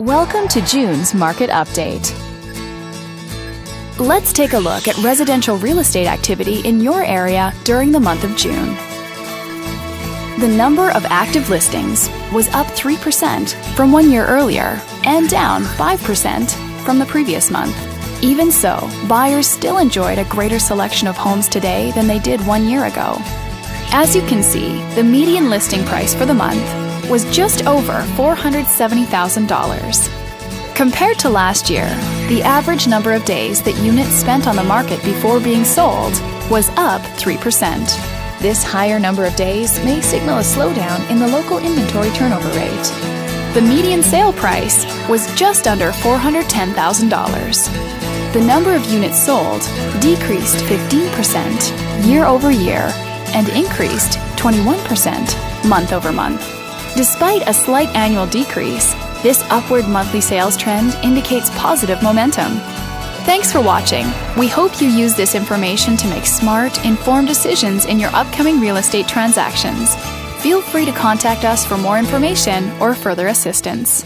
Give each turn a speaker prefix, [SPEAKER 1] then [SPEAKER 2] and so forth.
[SPEAKER 1] Welcome to June's Market Update. Let's take a look at residential real estate activity in your area during the month of June. The number of active listings was up 3% from 1 year earlier and down 5% from the previous month. Even so, buyers still enjoyed a greater selection of homes today than they did 1 year ago. As you can see, the median listing price for the month was just over $470,000. Compared to last year, the average number of days that units spent on the market before being sold was up 3%. This higher number of days may signal a slowdown in the local inventory turnover rate. The median sale price was just under $410,000. The number of units sold decreased 15% year over year and increased 21% month over month. Despite a slight annual decrease, this upward monthly sales trend indicates positive momentum. Thanks for watching. We hope you use this information to make smart, informed decisions in your upcoming real estate transactions. Feel free to contact us for more information or further assistance.